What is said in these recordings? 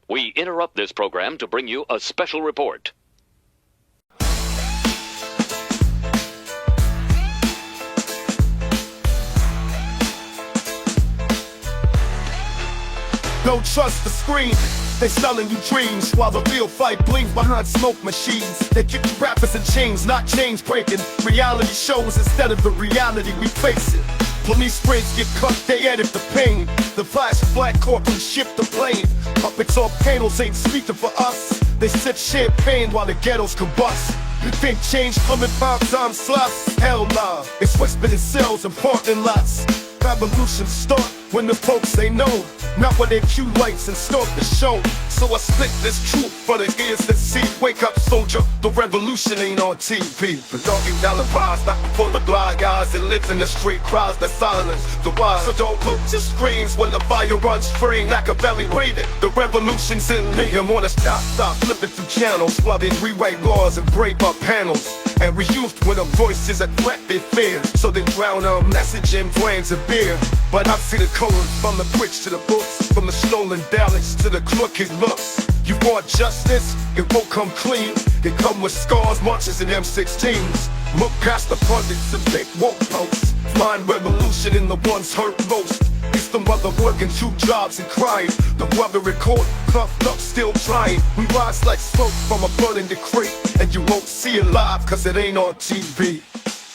We interrupt this program to bring you a special report. Don't trust the screen, they selling you dreams while the real fight blinks behind smoke machines. They keep you rappers in chains, not chains breaking. Reality shows instead of the reality we face it. Police sprays get cut, they edit the pain. The flash black corporate shift the blame. Puppets on panels ain't speaking for us. They sip champagne while the ghettos combust. You think change coming 5 times slots? Hell nah, it's whispered in cells and parking lots. Revolutions start when the folks say no, not when they cue lights and start the show. So I spit this truth for the ears that see. Wake up, soldier, the revolution ain't on TV. The doggy alibis, not for the blind guys that live in the street, cries that silence the wise. So don't look, just screams when the fire runs free like a belly waiting. The revolution's in me. I'm on a stop, flipping through channels while they rewrite laws and break up panels. And reused when a voice is a threat they fear. So they drown a message in brands of beer. But I see the colors from the bridge to the books, from the stolen ballots to the crooked looks. You want justice? It won't come clean. It come with scars, marches, and M16s. Look past the pundits and fake woke posts. Find revolution in the ones hurt most. It's the mother working 2 jobs and crying. The brother in court, puffed up, still trying. We rise like smoke from a burning decree. And you won't see it live, cause it ain't on TV.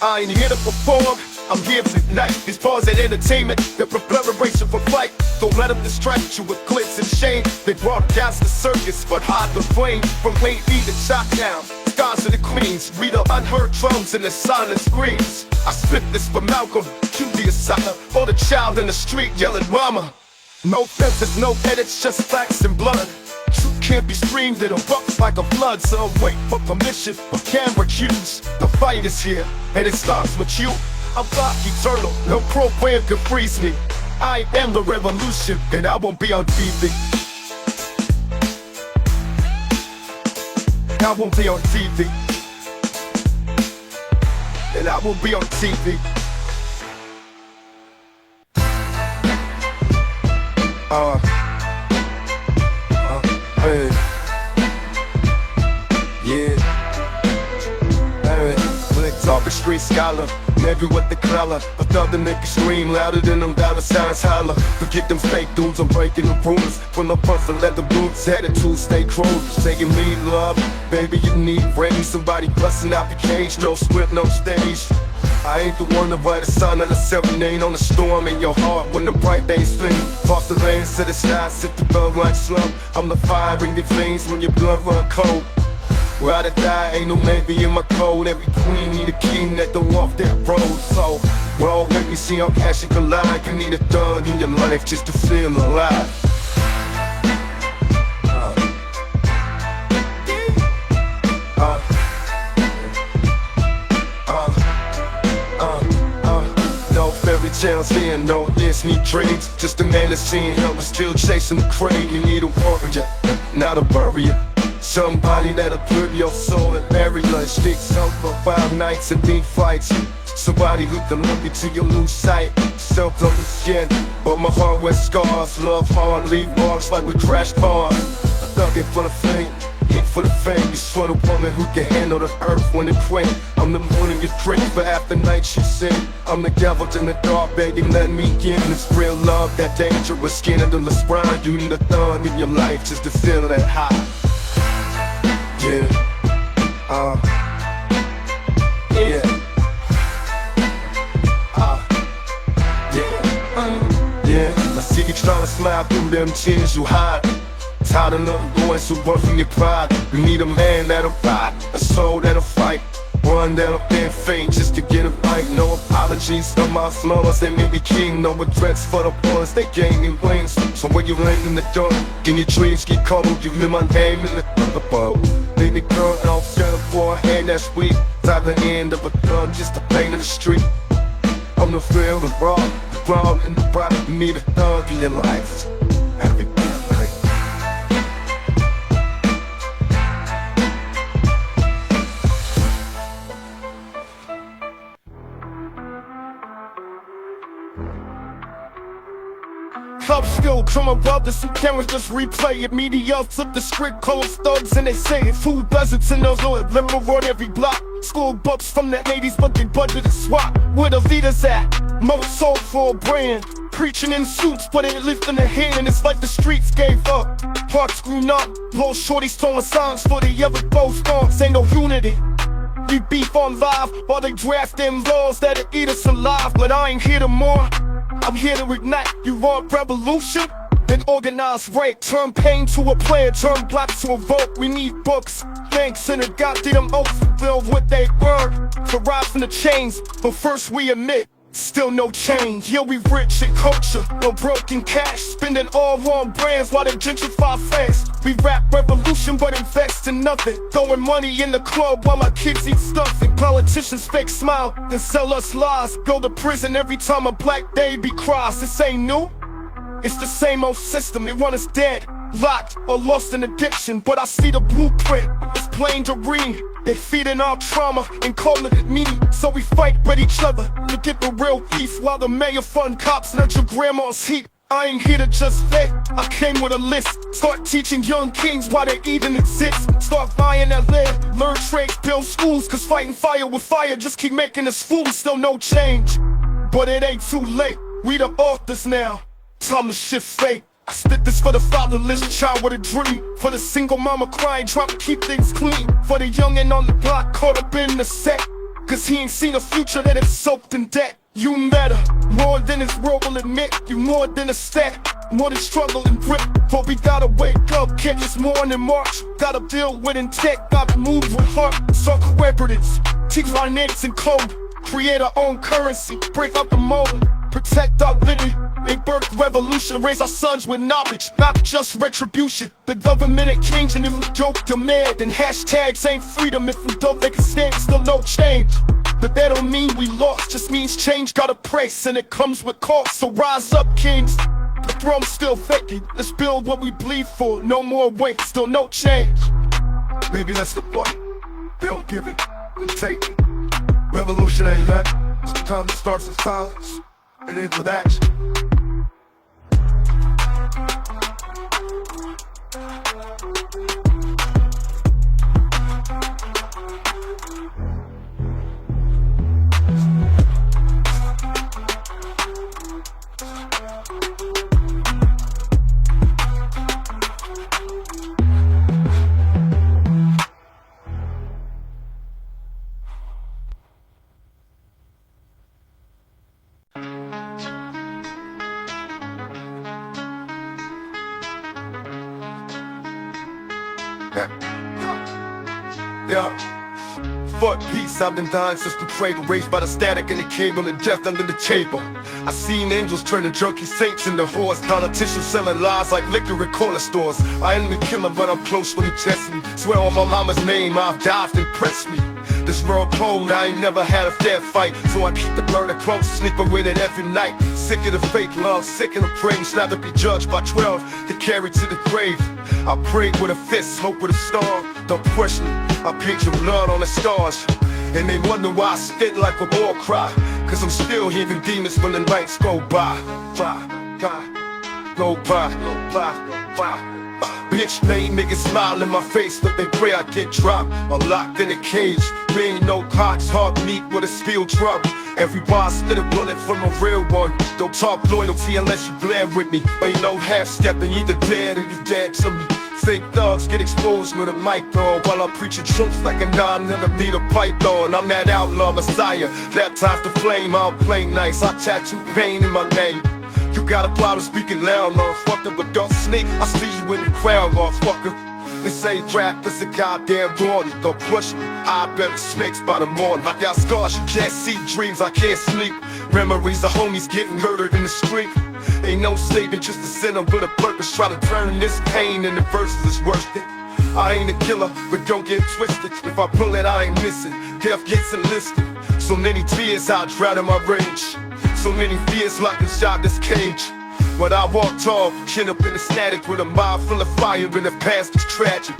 I ain't here to perform, I'm here to ignite. These bars ain't entertainment, they're preparation for fight. Don't let them distract you with glitz and shame. They broadcast the circus, but hide the flame. From Wayne E to Shot Down, Skies of the Queens. Read the unheard drums and the silent screams. I spit this for Malcolm, Q the asylum, or the child in the street yelling mama. No fences, no edits, just facts and blood. Truth can't be streamed, it erupts like a flood. So wait for permission, for camera cues. The fight is here, and it starts with you. I'm Black Eternal, no program can freeze me. I am the revolution, and I won't be on TV. I won't be on TV. And I won't be on TV. Hey. Yeah. Hey. Blick talking street scholar. Maybe with the color, but the other niggas scream louder than them dollar signs holler. Forget them fake dudes, I'm breaking the rules. When the punch to let the boots attitude stay cruel. Saying me love, baby you need rain. Somebody busting out the cage, no script, no stage. I ain't the one to write a sign on the serenade on the storm in your heart when the bright days fling. Cross the lanes to the side, sit the blood run slump. I'm the fire, bring the flames when your blood run cold. Ride or die, ain't no maybe in my code. Every queen need a king that don't walk that road. So, well, let me see how cash you can lie. You need a thug in your life just to feel alive. No fairy tales here, no Disney dreams. Just a man that's seeing hell but still chasing the crane. You need a warrior, not a warrior. Somebody that'll put your soul in bury lunch. Sticks up for 5 nights and deep fights. Somebody who can look into your lose sight. Self on the skin, but my heart with scars. Love hard, leave marks like we crashed cars. Thugging for the fame, hit for the fame. You for the woman who can handle the earth when it quake. I'm the morning you drink, but after night she sing. I'm the devil in the dark, baby, let me in. It's real love, that dangerous skin under the spine. You need a thug in your life just to feel that high. Yeah, yeah, yeah. I see you trying to slide through them tears you hide. Tired of love boys who run from your pride. You need a man that'll ride, a soul that'll fight, one that'll bend fate just to get it right. No apologies for my flaws, they may be king. No regrets for the boys, they gaining wings. So when you land in the dark, and your dreams get cold, you live my name in the thunderbolt. Baby girl, don't settle for a hand that's weak. Tie the end of a gun just to paint in the street. I'm the real, the raw, the ground and the product. You need a thug in your life. Happy birthday. upskill, criminal brothers who cameras just replay it. Media flip the script, close thugs and they say it. Food deserts in those oil, liberal on every block. School books from the 80s, but they budgeted swap. Where the leaders at? Most sold for a brand. Preaching in suits, but ain't lifting a hand. It's like the streets gave up. Parks grew up. Little shorties throwing signs for the other both songs. Ain't no unity. We beef on live while they draft them laws that'll eat us alive. But I ain't here to mourn. I'm here to ignite. You want revolution? Then organize rape. Turn pain to a plan. Turn black to a vote. We need books, banks, and a goddamn oath to build what they earn. To rise from the chains. But first we admit, still no change. Yeah, we rich in culture, no broken cash. Spending all on brands while they gentrify fast. We rap revolution but invest in nothing. Throwing money in the club while my kids eat stuffing. Politicians fake smile and sell us lies. Go to prison every time a black baby cries. This ain't new, it's the same old system. They want us dead, locked, or lost in addiction. But I see the blueprint, it's plain to read. They feeding our trauma and calling it meaning. So we fight with each other to get the real peace. While the mayor fund cops let your grandma's heat. I ain't here to just vet, I came with a list. Start teaching young kings why they even exist. Start buying that land, learn trades, build schools. Cause fighting fire with fire just keep making us fools. Still no change, but it ain't too late. We the authors now, time to shift fate. I spit this for the fatherless child with a dream. For the single mama crying, trying to keep things clean. For the youngin' on the block caught up in the set. Cause he ain't seen a future that is soaked in debt. You matter, more than his world will admit. You more than a stat, more than struggle and grit. But we gotta wake up, can't just mourn and march. Gotta deal with intent, gotta move with heart. So cooperatives, teach finance and code. Create our own currency, break up the mold. Protect our liberty, make birth revolution. Raise our sons with knowledge, not just retribution. The government ain't changing if we don't demand. And hashtags ain't freedom if we don't make a stand. Still no change, but that don't mean we lost. Just means change got a price and it comes with cost. So rise up, kings, the throne's still vacant. Let's build what we bleed for, no more wait, still no change. Maybe that's the point, build, give it, and take it. Revolution ain't that, sometimes it starts in silence. It ends with action. Yeah. Fuck peace, I've been dying since the cradle. Raised by the static and the cable and death under the table. I seen angels turning junkie saints into whores. Politicians selling lies like liquor at corner stores. I ain't the killer, but I'm close when you test me. Swear on my mama's name, I've died and pressed me. This world cold, I ain't never had a fair fight. So I keep the murder close, sleeping with it every night. Sick of the fake love, sick of the praise. Rather be judged by 12 to carry to the grave. I pray with a fist, hope with a star. Don't question me, I paint your blood on the stars. And they wonder why I spit like a war cry. Cause I'm still hearing demons when the nights go by. Go by. Bitch made niggas smile in my face, but they pray I get dropped or locked in a cage. There ain't no clocks, heart meet with a steel drum. Every bar split a bullet from a real one. Don't talk loyalty unless you blend with me. Ain't no half-stepping, either dead or you dead to me. Fake thugs get exposed with a mic on while I'm preaching truth like a 9mm python. I'm that outlaw messiah, baptized to flame. I don't play nice, I tattoo pain in my name. You got a problem speaking loud, motherfucker, but don't sneak. I see you in the crowd, motherfucker. They say rap is a goddamn warning. Don't push me, I bet snakes by the morning. I got scars, you can't see, dreams, I can't sleep. Memories of homies getting murdered in the street. Ain't no saving, just a sinner with a purpose. Try to turn this pain into verses, it's worth it. I ain't a killer, but don't get twisted. If I pull it, I ain't missing. Death gets enlisted. So many tears I drown in my rage. So many fears locked inside this cage. But I walk tall, chin up in the static with a mind full of fire, and the past is tragic.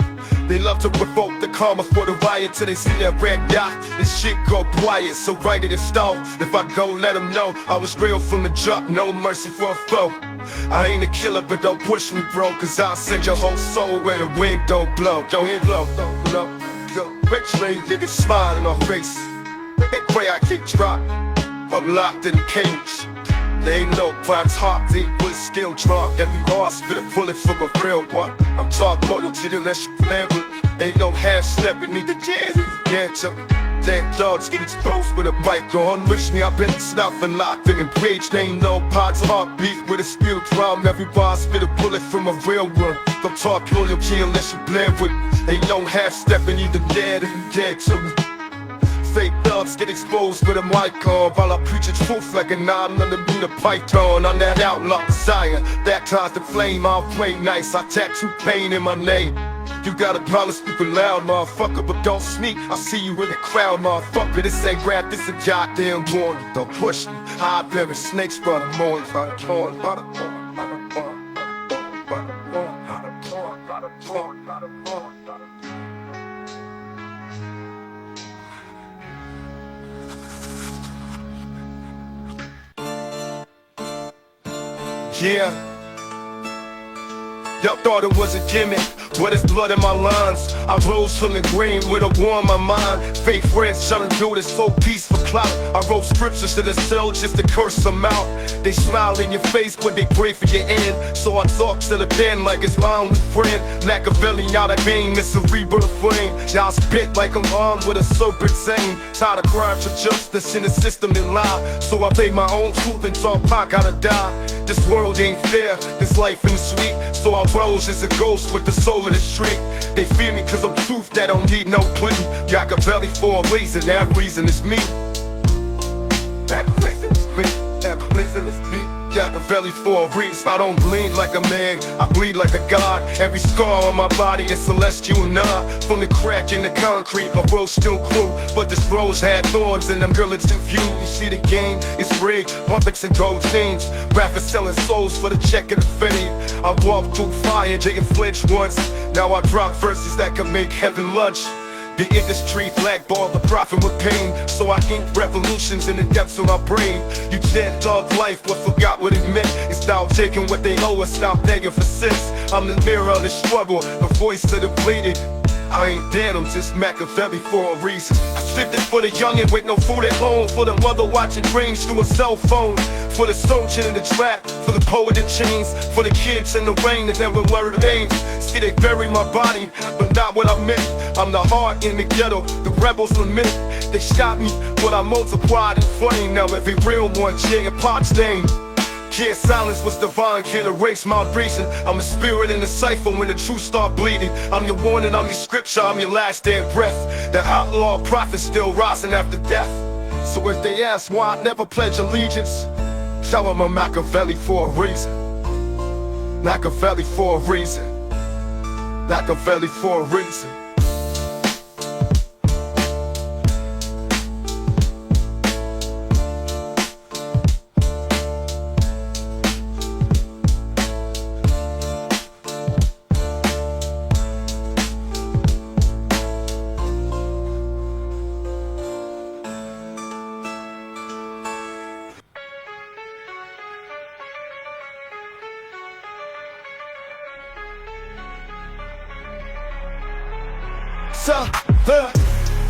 They love to provoke the karma for the riot till they see that red dot. This shit go quiet, so write it in stone. If I go, let them know I was real from the jump, no mercy for a foe. I ain't a killer, but don't push me, bro, cause I'll send your whole soul where the wind don't blow. Don't hit low, don't blow. Rich lady, niggas smile in my face. They pray I keep dropped. I'm locked in a cage. They ain't no box heart, they will still drunk. Every horse spit a bullet from a real one. I'm talking loyalty unless you plan with. Ain't no half stepping, need the jazz. Yeah, so damn dogs get exposed with a bike on. Wish me I've been snuffing, locked in and caged. Ain't no parts heartbeat with a steel drum. Every bar spit a bullet from a real one. Don't talk loyalty unless you plan with. Ain't no half stepping, either dead or dead to me. Fake thugs get exposed with a mic on, while I preach the truth like a 9mm python. I'm that outlaw Zion, baptized the flame. I'll play nice, I tattoo pain in my name. You gotta promise speak loud, motherfucker, but don't sneak. I see you in the crowd, motherfucker. This ain't rap, this a goddamn warning. Don't push me. I bury snakes by the morning, by the morning, by the morning, by the morning, by the morning, by the morning, by the morning, by the morning. Yeah, y'all thought it was a gimmick, but it's blood in my lines. I rose from the green with a war in my mind. Fake friends trying to do this for peace, for clout. I wrote scriptures to the cell just to curse them out. They smile in your face, but they pray for your end. So I talk to the pen like it's my only friend. Machiavelli out of vein, it's a rebirth flame. Y'all spit like I'm armed with a serpent's aim. Tired of crime for justice in the system and lie. So I play my own truth and talk Pac gotta die. This world ain't fair, this life ain't sweet. So I rose as a ghost with the soul of the street. They fear me cause I'm truth that don't need no plea. Machiavelli for a reason, that reason is me. That reason is me, that reason is me. Machiavelli for a reason. I don't bleed like a man, I bleed like a god. Every scar on my body is celestial and not. From the crack in the concrete, my rose still grew. But this rose had thorns and them girls in view. You see the game, it's rigged, puppets and gold chains. Rappers selling souls for the check of the fame. I walked through fire, didn't flinch once. Now I drop verses that can make heaven lunch. The industry blackballed the prophet with pain. So I ink revolutions in the depths of my brain. You chant dog life, but forgot what it meant. It's now taking what they owe us, stop begging for sense. I'm the mirror of the struggle, the voice of the bleeding. I ain't dead, I'm just Machiavelli for a reason. I slipped it for the youngin' with no food at home. For the mother watching dreams through a cell phone. For the soldier in the trap, for the poet in chains. For the kids in the rain that never learned names. See, they bury my body, but not what I meant. I'm the heart in the ghetto, the rebels lament. They shot me, but I multiplied in flame. Now every real one cheering Pac's name. Yeah, silence was divine, can't erase my reason. I'm a spirit in the cipher when the truth start bleeding. I'm your warning, I'm your scripture, I'm your last damn breath. The outlaw prophet still rising after death. So if they ask why I never pledge allegiance, tell them I'm Machiavelli for a reason. Machiavelli for a reason. Machiavelli for a reason.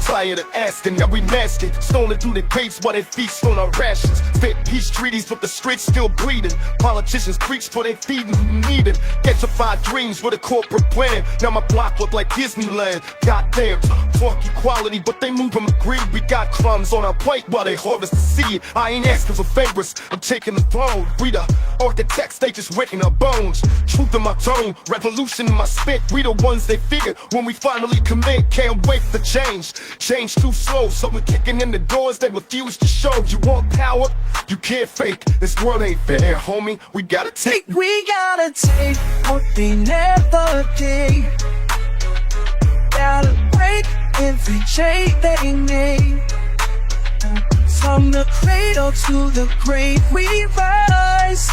Tired of asking, now we nasty. Stolen through the crates while they feast on our rations. Fit peace treaties, but the streets still bleeding. Politicians preach for they feeding who need it. Gentrified dreams with a corporate plan. Now my block look like Disneyland. Goddamn, talk equality, but they move from the greed. We got crumbs on our plate while they harvest the seed. I ain't asking for favors, I'm taking the throne. We the architects, they just wrecking our bones. Truth in my tone, revolution in my spit. We the ones they figured when we finally commit. Can't wait for change. Change too slow, so we're kicking in the doors they refuse to show. You want power? You can't fake. This world ain't fair, homie. We gotta take. We gotta take what they never did. Gotta break every chain they made. From the cradle to the grave we rise.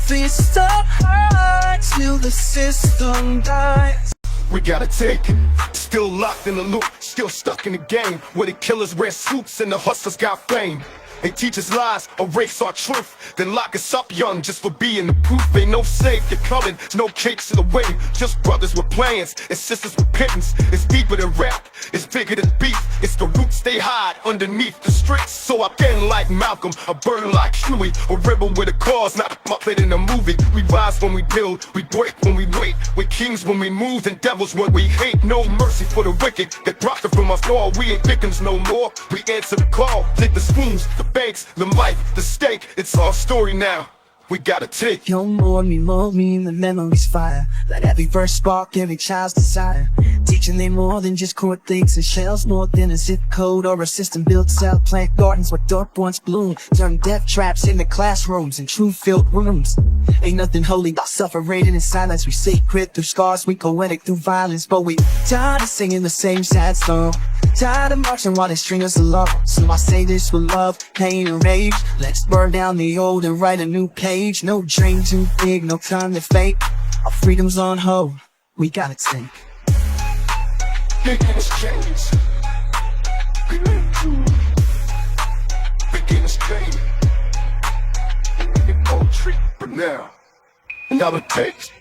Fist up high till the system dies. We gotta take it. Still locked in the loop, still stuck in the game. Where the killers wear suits and the hustlers got fame. They teach us lies, erase our truth, then lock us up young just for being the proof. Ain't no safe, you're coming, there's no cakes in the way. Just brothers with plans, and sisters with pittance. It's deeper than rap, it's bigger than beef. It's the roots they hide underneath the streets. So I bend like Malcolm, I burn like Huey, a rebel with a cause, not a puppet in a movie. We rise when we build, we break when we wait. We're kings when we move, and devils when we hate. No mercy for the wicked that profit from our fall. We ain't victims no more, we answer the call. Lick the spoons, the banks, the life, the stake. It's our story now, we gotta take. You're more me, the memories fire. Let every verse spark every child's desire. Teaching they more than just chord things and shells, more than a zip code or a system built cell. Plant gardens where dark once bloom. Turn death traps into classrooms and truth-filled rooms. Ain't nothing holy but suffering in silence. We sacred through scars, we poetic through violence. But we tired of singing the same sad song, tired of marching while they string us along. So I say this with love, pain, and rage. Let's burn down the old and write a new page. No dream too big, no time to fake. Our freedom's on hold, we gotta take. Beginners change. Beginners change. In poetry, but now, another taste.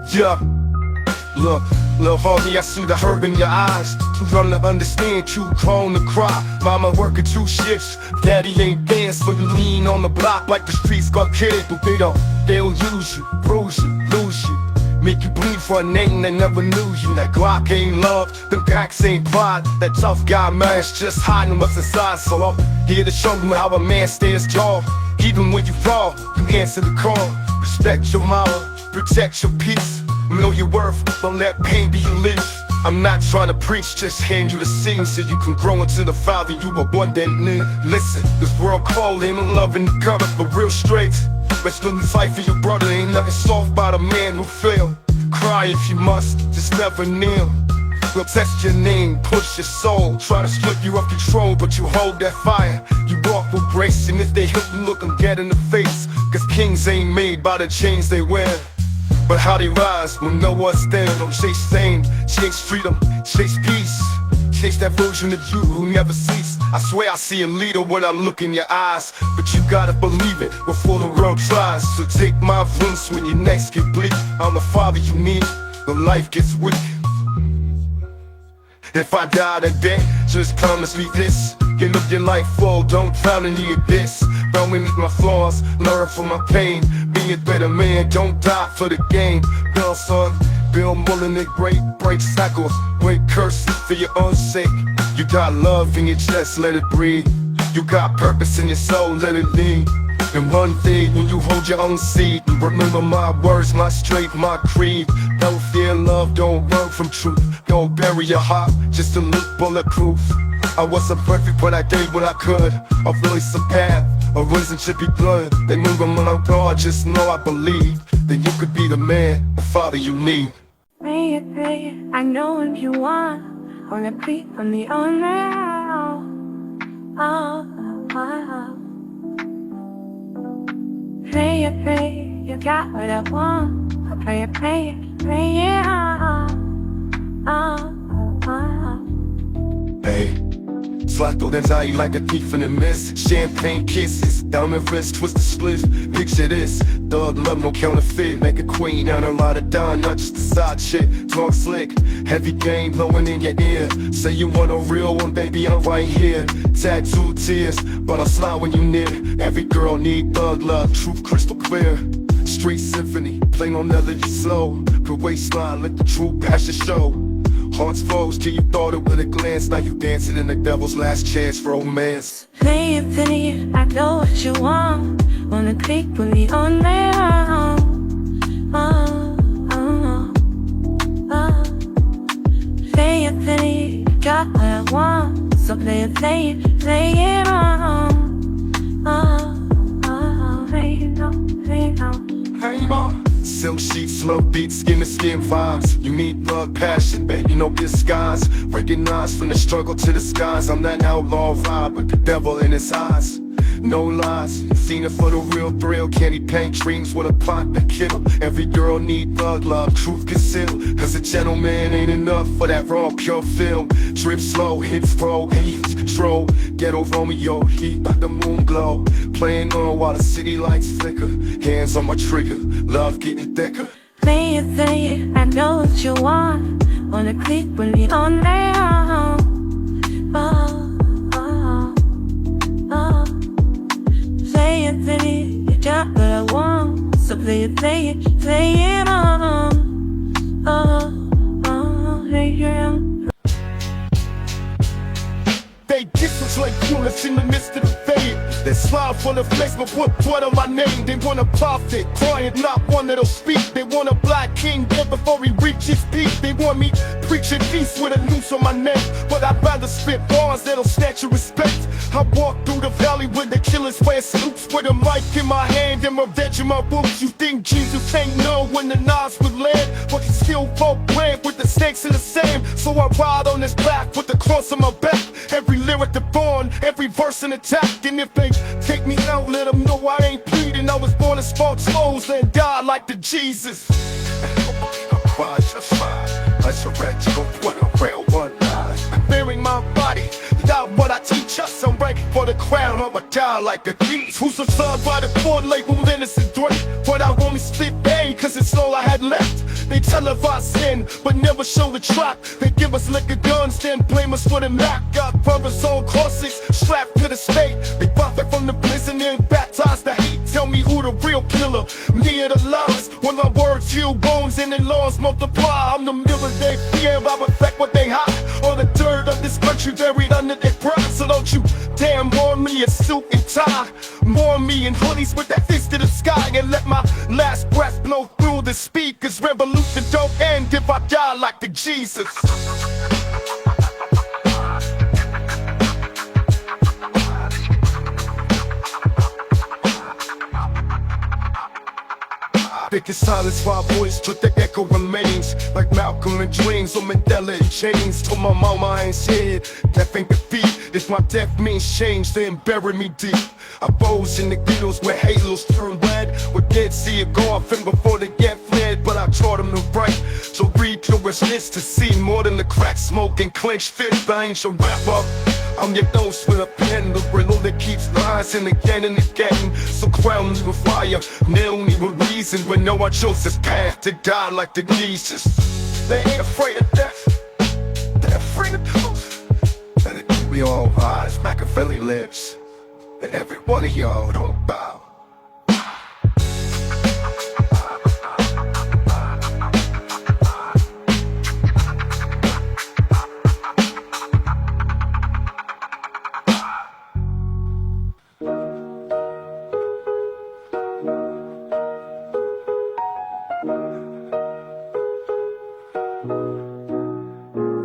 Yeah, look, little homie, I see the hurt in your eyes. Too young to understand, too grown to cry. Mama working 2 shifts, daddy ain't there, so you lean on the block like the streets got kidded. But they'll use you, bruise you, lose you, make you bleed for a name they never knew you. That Glock ain't love, them packs ain't pride. That tough guy man's just hiding what's inside. So I'm here to show you how a man stands tall. Even when you fall, you answer the call. Respect your mama, protect your peace. Know your worth, don't let pain be your leash. I'm not trying to preach, just hand you the seeds so you can grow into the father you were one day need. Listen, this world cold, ain't no love in the gutter, but real straight. Let's live and fight for your brother, ain't nothing soft about a man who failed. Cry if you must, just never kneel. We'll test your name, push your soul, try to slip you off control, but you hold that fire. You walk with grace, and if they hit you, look them dead in the face. Cause kings ain't made by the chains they wear, but how they rise when no one's there. Don't chase fame, chase freedom, chase peace. Chase that version of you who never cease. I swear I see a leader when I look in your eyes, but you gotta believe it before the world tries. So take my voice when your necks get bleak. I'm the father you need when life gets weak. If I die today, just promise me this: you live your life full, don't drown in the abyss. Don't mimic my flaws, learn from my pain. Be a better man, don't die for the game. Build son, build more than it break cycles, break curses for your own sake. You got love in your chest, let it breathe. You got purpose in your soul, let it lead. And one thing, when you hold your own seed, remember my words, my strength, my creed. Don't fear love, don't run from truth. Don't bury your heart, just to look bulletproof. I wasn't perfect, but I did what I could. A voice, a path, a reason should be blood. They move on my God, just know I believe that you could be the man, the father you need. Pray it, I know if you want. Wanna be on the honor. Pray it, you got what I want. Pray it, Hey, slide through that eye like a thief in the mist. Champagne kisses, diamond wrist, twist the split. Picture this, thug love, no counterfeit. Make a queen out of lot of dime, not just a side chick. Talk slick, heavy game blowing in your ear. Say you want a real one, baby, I'm right here. Tattoo tears, but I'll slide when you near. Every girl need thug love, truth crystal clear. Street symphony, play no melody slow. Good waistline, let the true passion show. Hearts foes till you thought it with a glance. Now you dancing in the devil's last chance for romance. Play it, I know what you want. Wanna click with me on there. Play it, got what I want. So play it on. Play it on. Hey ma, silk sheets, love beats, skin to skin vibes. You need love, passion, baby, no disguise. Recognize from the struggle to the skies. I'm that outlaw vibe with the devil in his eyes. No lies, seen it for the real thrill. Candy paint dreams with a plot to kill. Every girl need thug love, truth concealed. Cause a gentleman ain't enough for that raw pure film. Drip slow, hits pro, heat, stroll. Ghetto Romeo, heat like the moon glow. Playing on while the city lights flicker. Hands on my trigger, love getting thicker. Say it, I know what you want. Wanna click when you're on there. Say it, you got what I want. So play it on. Hey, yeah. They distance like bullets in the midst of the fade. They smile for the face but put blood on my name. They want a prophet, crying, not one that'll speak. They want a black king dead before he reach his peak. They want me preaching peace with a noose on my neck. But I'd rather spit bars that'll snatch your respect. I walk through the valley with the killers wear suits, with a mic in my hand and revenge in my boots. You think Jesus ain't know when the knives would land, but he still broke bread with the snakes in the sand. So I ride on his back with the cross on my back. Every lyric the born, every verse an attack. And if they take me out, let them know I ain't pleading. I was born as sparks flows and died like the Jesus. I surrender when I rail one line. I'm bearing my body without what I teach us. I'm ranking for the crown, I'ma die like the beast. Who's the son by the board label innocent threat? But I only spit A, cause it's all I had left. They televise sin, but never show the trap. They give us liquor guns, then blame us for the Mac. Got brothers on crosses, strapped to the stake. They profit from the prison and baptize the hate. Tell me who the real killer, me or the lies. When my words heal bones and the laws multiply. I'm the mirror they fear, I reflect what they hide. Or the dirt of this country buried under their pride. So don't you dare mourn me in suit and tie. Mourn me in hoodies with that fist to the sky. And let my last breath blow through the speakers. Revolution don't end if I die like the Jesus. Thick as silence while voice but the echo remains. Like Malcolm in dreams or Mandela in chains. Told my mama I ain't scared, death ain't defeat. If my death means change, then bury me deep. I rose in the ghettos where halos turn red. With dead see it go off and before they get fled. But I taught them to write, so read curious lists to see more than the crack smoke and clenched fist. I ain't your wrap up, I'm your ghost with a pen, the riddle that keeps rising again and again. So crown me with fire, nail me with reason. When no, I chose this path to die like the Jesus. They ain't afraid of death, they're afraid of truth. And it we all eyes, Machiavelli lives, and every one of y'all don't bow.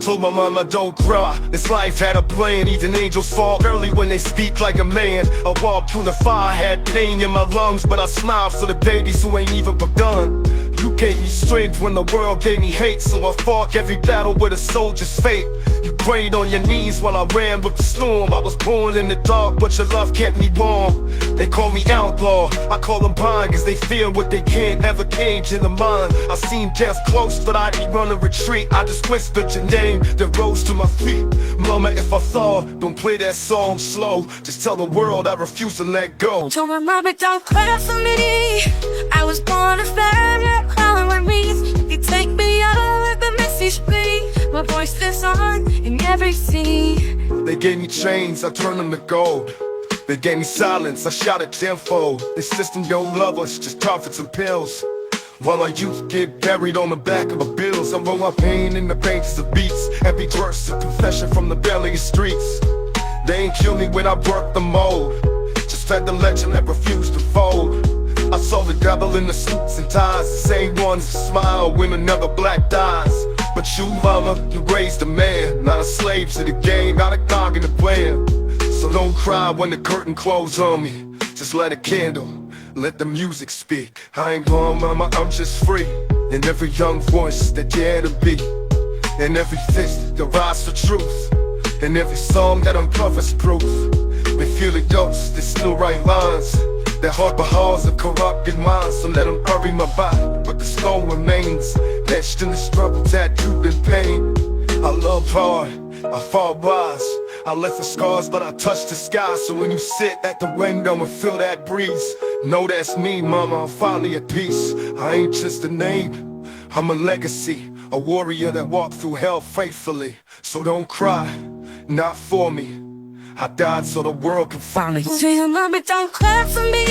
Told my mama don't cry, this life had a plan. Even angels fall early when they speak like a man. I walked through the fire, had pain in my lungs, but I smiled for the babies who ain't even begun. You gave me strength when the world gave me hate, so I fought every battle with a soldier's fate. You prayed on your knees while I ran with the storm. I was born in the dark, but your love kept me warm. They call me outlaw, I call them blind, cause they fear what they can't ever cage in the mind. I seen death close, but I didn't run a retreat. I just whispered your name, then rose to my feet. Mama, if I fall, don't play that song slow. Just tell the world I refuse to let go. Told my mama don't cry for me. I was born a family, calling my knees. You take me out, let the message be. My voice lives on in every scene. They gave me chains, I turned them to gold. They gave me silence, I shouted tenfold. This system don't love us, just profits and pills. While our youth get buried on the back of the bills, I roll my pain in the pages of beats. Every verse a confession from the belly of streets. They ain't kill me when I broke the mold, just fed the legend that refused to fold. I saw the devil in the suits and ties, the same ones that smile when another black dies. But you, mama, you raised a man, not a slave to the game, not a cog in the plan. So don't cry when the curtain closes on me, just light a candle, let the music speak. I ain't gone, mama, I'm just free. In every young voice that dare to be, in every fist that rise for truth, in every song that uncovers proof. We feel the dose, they still write lines that harbor halls of corrupted minds. So let them bury my body, but the stone remains etched in the struggle, tattooed in pain. I love hard, I fall wise, I left the scars but I touch the sky. So when you sit at the window and feel that breeze, know that's me, mama, I'm finally at peace. I ain't just a name, I'm a legacy, a warrior that walked through hell faithfully. So don't cry, not for me, I died so the world can finally see you, mama, don't clap for me.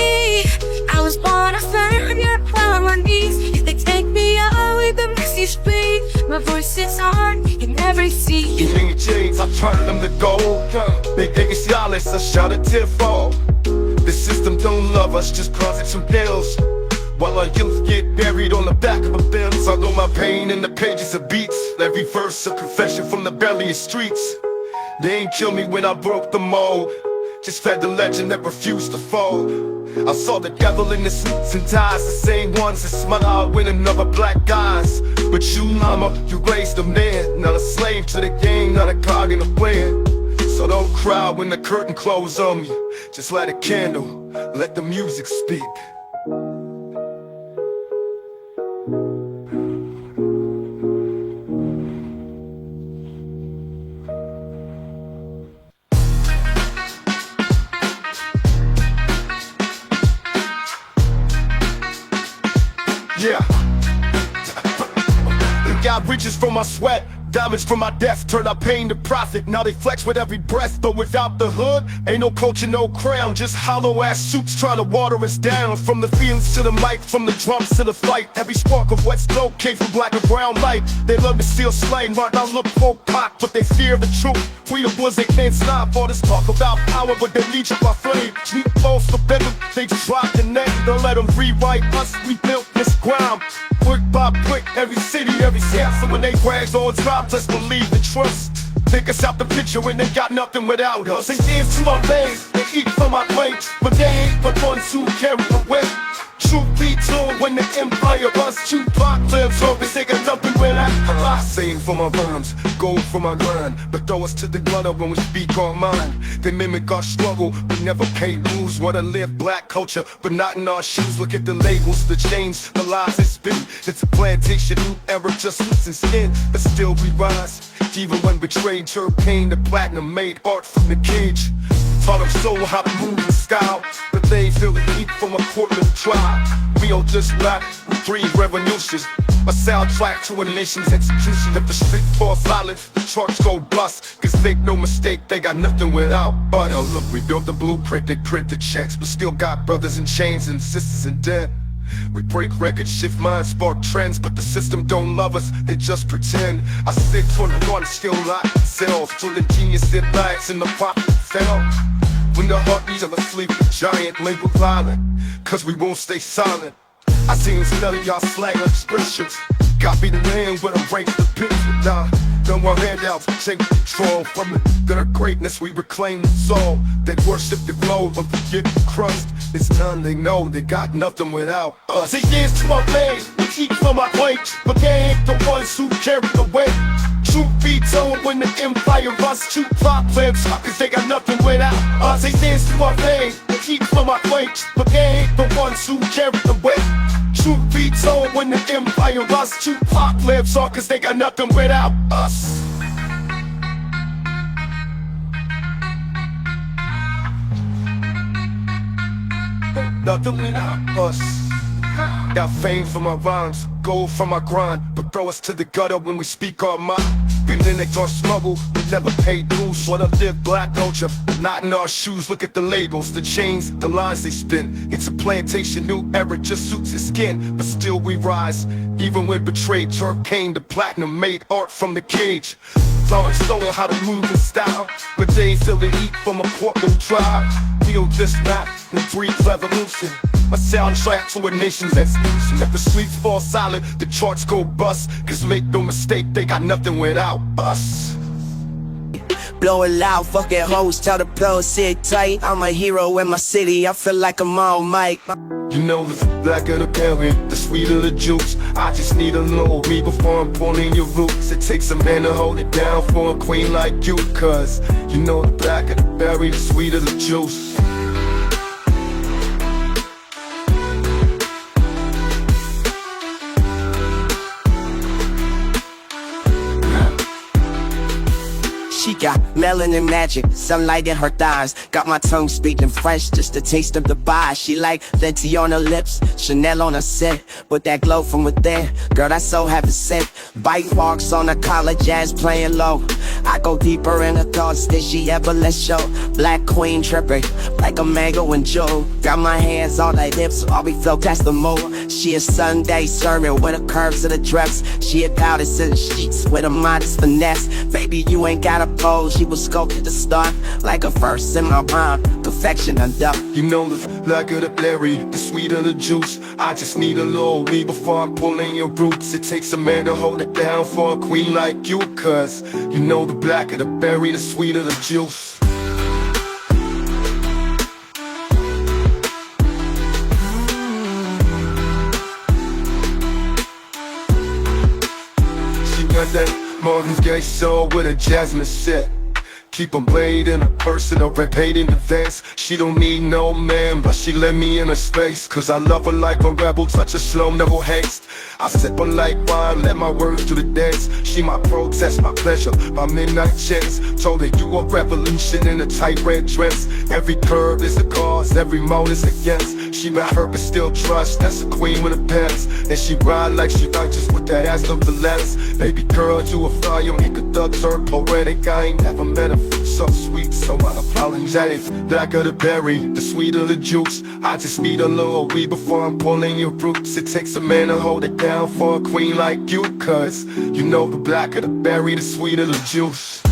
I was born a failure on my knees. They take me out with the messy speed. My voice is on in every sea. Giving chains, I turn them to gold. Big ciales, I shout a tearfall. The system don't love us just cause it's some bills. While our youth get buried on the back of a Benz, I know my pain in the pages of beats. Every verse a confession from the belly of streets. They ain't kill me when I broke the mold, just fed the legend that refused to fall. I saw the devil in the suits and ties, the same ones that smile out when another black guys. But you, mama, you raised a man, not a slave to the game, not a cog in the plan. So don't cry when the curtain closes on me, just light a candle, let the music speak. Yeah. Got riches from my sweat, diamonds from my death, turn our pain to profit. Now they flex with every breath, but without the hood, ain't no culture, no crown. Just hollow ass suits trying to water us down. From the fields to the mic, from the drums to the fight, every spark of wet smoke came from black and brown light. They love to steal slain, but I look folk cock, but they fear the truth. We the ones they can't stop. All this talk about power, but they leech up our flame. We false for better, they just drop the name. Don't let them rewrite us, we built this ground. Brick by brick, every city, every town. So when they brags on top, let's believe and trust. Take us out the picture when they got nothing without us. They dance to my veins, they eat from my plate, but they ain't the ones who carry the weight. Truth be told, when the empire busts, Tupac lives on, they got nothing without us. Sing for my rhymes, gold for my grind, but throw us to the gutter when we speak our mind. They mimic our struggle, we never pay dues. Wanna live black culture, but not in our shoes. Look at the labels, the chains, the lies they spin. It's a plantation, new era, just losing skin, but still we rise. Even when betrayed, her pain, the platinum made art from the cage. Taught them soul how to move and style, but they ain't feel the heat from a Portland tribe. We don't just rap, we breathe revolutions. A soundtrack to a nation's execution. If the street falls silent, the charts go bust. Cause make no mistake, they got nothing without but. Oh look, we built the blueprint, they print the checks, but still got brothers in chains and sisters in debt. We break records, shift minds, spark trends, but the system don't love us, they just pretend. I sit for the one, still lock cells, till the genius that lies in the profit fell. When the heartbeats of a sleeping giant, label violent, cause we won't stay silent. I seen none of y'all slang expressions, copy the land when I break the picture. Nah, no more handouts, take control from their greatness. We reclaim the soul that worship the globe of forget the crust. It's none they know, they got nothing without us. They dance to my veins, we eat from my plate, but they ain't the ones who carry the weight. Truth be told, when the empire busts, Tupac lives up, cause they got nothing without us. They dance to my veins, we eat from my plate, but they ain't the ones who carry the weight. Truth be told, when the empire busts, Tupac lives on, cause they got nothing without us. Nothing without us. Got fame for my rhymes, gold from my grind, but throw us to the gutter when we speak our mind. Been in our smuggle, we never paid dues. Wanna live black culture, not in our shoes. Look at the labels, the chains, the lines they spin. It's a plantation, new era, just suits his skin, but still we rise. Even when betrayed, Turpane, the platinum made art from the cage. Flowing soul how to move and style, but they ain't feel the heat from a Portland tribe. Feel this rap and breathe revolution. My soundtrack to a nation's execution. If the streets fall silent, the charts go bust. Cause make no mistake, they got nothing without us. Blow it loud, fuck it hoes, tell the blow, sit tight. I'm a hero in my city, I feel like I'm all Mike. You know the blacker the berry, the sweeter the juice. I just need a little me before I'm pulling your roots. It takes a man to hold it down for a queen like you. Cause you know the blacker the berry, the sweeter the juice. She got melanin magic, sunlight in her thighs. Got my tongue speaking French, just a taste of Dubai. She like Fenty on her lips, Chanel on her set. With that glow from within, girl, that's so heaven sent. Bite marks on her collar, jazz playing low. I go deeper in her thoughts than she ever let show. Black queen tripping, like a mango and Joe. Got my hands on her hips, all we flow, that's the move. She a Sunday sermon with the curves of the dress. She a goddess in the sheets with a modest finesse. Baby, you ain't gotta pose, she was sculpted to start like a verse in my rhyme, perfection undone. You know the blacker the berry, the sweeter the juice. I just need a little me before I'm pulling your roots. It takes a man to hold it down for a queen like you. Cause you know the blacker the berry, the sweeter the juice. She got that Marvin's Gaye soul with a jasmine set. Keep 'em laid in a person or paid in advance. She don't need no man, but she let me in her space. Cause I love her like a rebel, touch her slow, never haste. I sip her like wine, let my words do the dance. She my protest, my pleasure, my midnight chance. Told her you a revolution in a tight red dress. Every curve is a cause, every mode is against. She my hurt but still trust, that's a queen with a pants. And she ride like she righteous with that ass of the lens. Baby girl, you a fire, make a thug turn poetic. I ain't never met a so sweet, so unapologetic. Blacker the berry, the sweeter the juice. I just need a little weed before I'm pulling your roots. It takes a man to hold it down for a queen like you. Cause you know the blacker the berry, the sweeter the juice.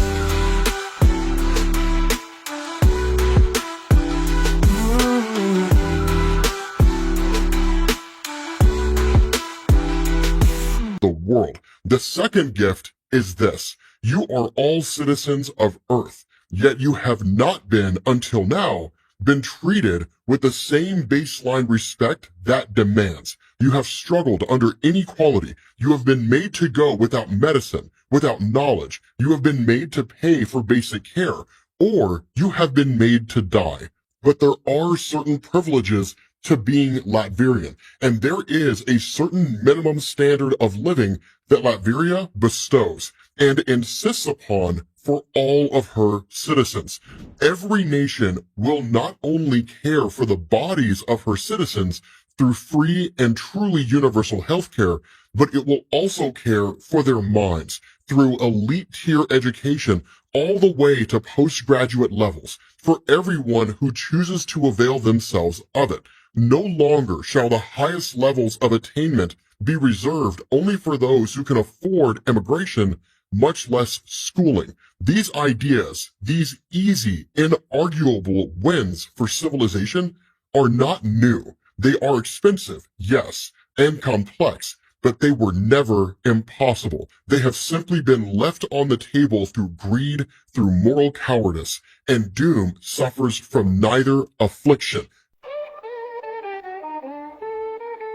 The world. The second gift is this. You are all citizens of Earth, yet you have not been, until now, been treated with the same baseline respect that demands. You have struggled under inequality. You have been made to go without medicine, without knowledge. You have been made to pay for basic care, or you have been made to die. But there are certain privileges to being Latvian, and there is a certain minimum standard of living that Latvia bestows and insists upon for all of her citizens. Every nation will not only care for the bodies of her citizens through free and truly universal health care, but it will also care for their minds through elite tier education all the way to postgraduate levels for everyone who chooses to avail themselves of it. No longer shall the highest levels of attainment be reserved only for those who can afford immigration, much less schooling. These ideas, these easy, inarguable wins for civilization are not new. They are expensive, yes, and complex, but they were never impossible. They have simply been left on the table through greed, through moral cowardice, and doom suffers from neither affliction.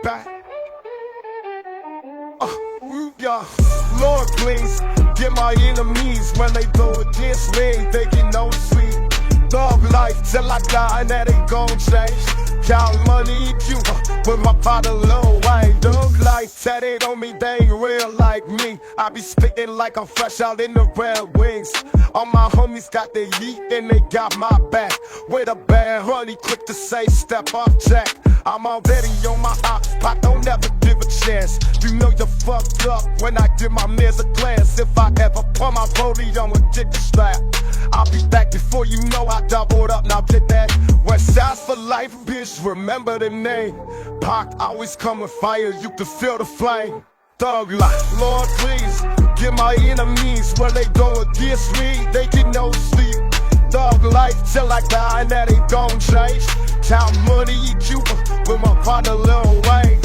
Back. Yeah. Lord, please get my enemies when they go against me. They get no sleep. Dog life till I die, and that ain't gon' change. Count money, Cuba, with my father low. I ain't dog life, tatted on me, they ain't real like me. I be spitting like I'm fresh out in the Red Wings. All my homies got their yeet and they got my back. With a bad honey, quick to say, step up, Jack. I'm already on my hot spot, don't ever give a chance. You know you're fucked up when I give my mans a glance. If I ever pull my rollie, I'ma get the strap. I'll be back before you know I doubled up, now get that. West Side's for life, bitch, remember the name. Pac always come with fire, you can feel the flame. Thug life, Lord please, get my enemies when they go against me, they get no sleep. Thug life till I die, and that ain't gon' change. Count money in Cuba with my partner Lil Wayne.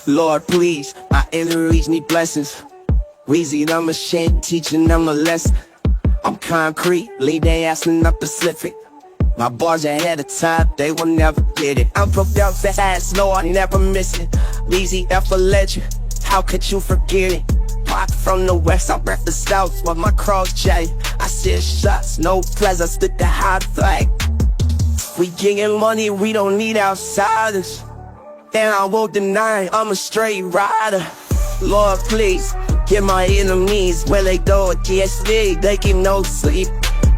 Lord please, my enemies need blessings. Weezy the machine, teaching them a lesson. I'm concrete, lead they assin' up Pacific. My bars ahead of time, they will never get it. I'm from down fast, no, I never miss it. Weezy F a legend, how could you forget it? Pop from the west, I rep the south with my cross J. I see shots, no pleasure, stick the high flag. We getting money, we don't need outsiders. And I won't deny, I'm a straight rider. Lord, please, get my enemies where they go against me, they keep no sleep.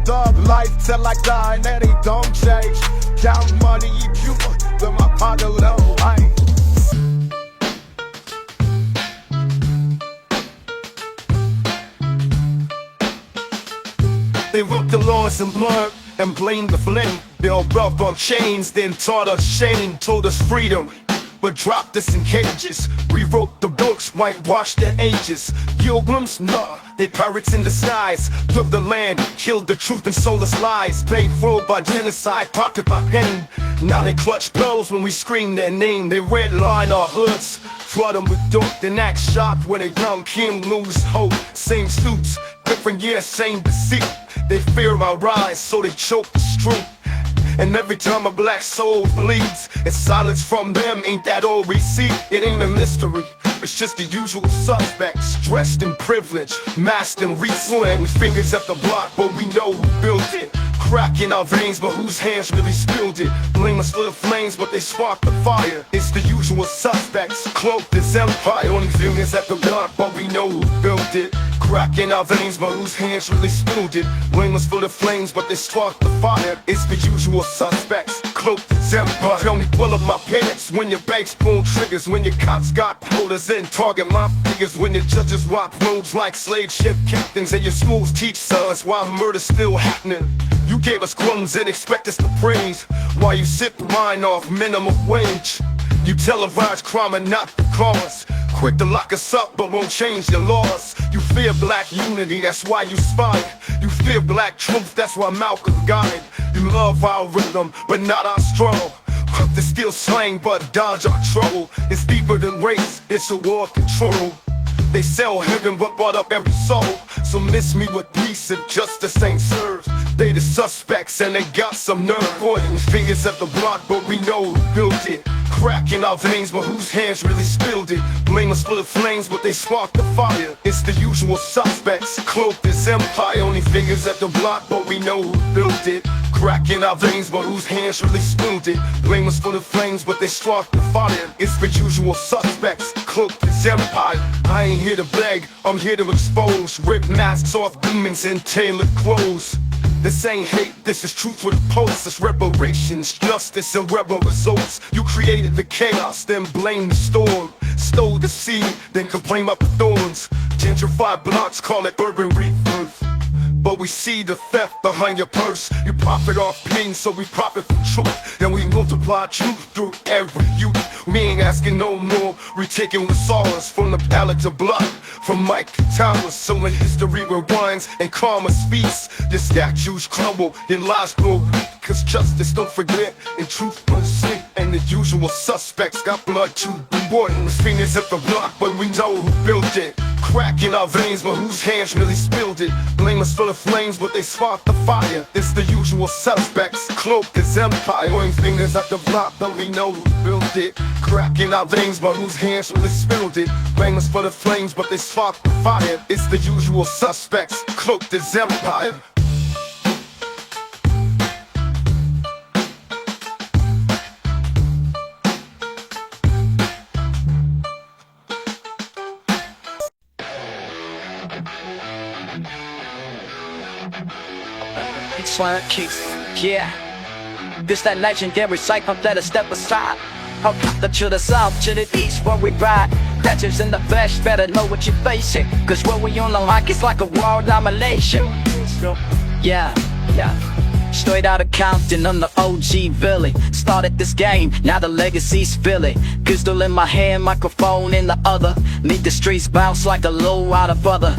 Dog life till I die, and they don't change. Count money, eat Cuba, then my pocket low. They wrote the laws in blood and blamed the flame. They all brought on chains, then taught us shame, told us freedom, but dropped us in cages. Rewrote the books, whitewashed the ages. Pilgrims, nah, they pirates in disguise. Took the land, killed the truth and sold us lies. Paid for by genocide, pocket by pain. Now they clutch pearls when we scream their name. They redline our hoods, flood them with dope, then act shocked when a young king lose hope. Same suits, different years, same deceit. They fear our rise, so they choke the truth. And every time a black soul bleeds, it's silence from them, ain't that all we see? It ain't a mystery, it's just the usual suspects. Dressed in privilege, masked and re-slang, with fingers at the block, but we know who built it. Crack in our veins, but whose hands really spilled it? Blame us for the flames, but they sparked the fire. It's the usual suspects, cloaked as empire. Only fingers at the block, but we know who built it. Crack in our veins, but whose hands really spilled it? Blame us for the flames, but they sparked the fire. It's the usual suspects, cloaked as empire. Tell me, pull up my pants when your banks pull triggers, when your cops got quotas and target my figures, when your judges walk roads like slave ship captains, and your schools teach sons while murder's still happening. You gave us crumbs and expect us to praise, while you sip wine off minimum wage. You televise crime and not the cause. Quick to lock us up but won't change the laws. You fear black unity, that's why you spy. You fear black truth, that's why Malcolm got it. You love our rhythm but not our struggle. They still slang but dodge our trouble. It's deeper than race, it's a war of control. They sell heaven but bought up every soul. So miss me with peace if justice ain't served. They the suspects and they got some nerve. Pointing fingers at the block but we know who built it. Crack in our veins but whose hands really spilled it? Blame us for the flames but they sparked the fire. It's the usual suspects, cloaked as empire. Only fingers at the block but we know who built it. Crack in our veins but whose hands really spilled it? Blame us for the flames but they sparked the fire. It's the usual suspects, cloaked as empire. I ain't here to beg, I'm here to expose. Rip masks off demons in tailored clothes. This ain't hate, this is truth with a pulse. It's reparations, justice and rebel results. You created the chaos, then blame the storm. Stole the seed, then complain about the thorns. Gentrified blocks, call it urban rebirth. But we see the theft behind your purse. You profit off pain, so we profit from truth. Then we multiply truth through every youth. We ain't asking no more, we taking what's ours. From the pallet to blood, from Mike to Towers. So when history rewinds and karma speaks, the statues crumble, then lies grow weak. Cause justice don't forget, and truth must sleep. And the usual suspects got blood to be born. Fingers at the block, but we know who built it. Crack in our veins, but whose hands really spilled it? Blame us for the flames, but they sparked the fire. It's the usual suspects, cloaked as empire. Pointing fingers at the block, but we know who built it. Crack in our veins, but whose hands really spilled it? Blame us for the flames, but they sparked the fire. It's the usual suspects, cloaked as empire. Slam kicks, yeah. This that legendary cycle, let us step aside. Up to the south, to the east where we ride. Catches in the flesh, better know what you're facing. Cause what we on the like, it's like a world domination. Yeah. Straight out of Compton, I'm the OG Billy. Started this game, now the legacy's Philly. Pistol in my hand, microphone in the other. Meet the streets bounce like a low out of brother.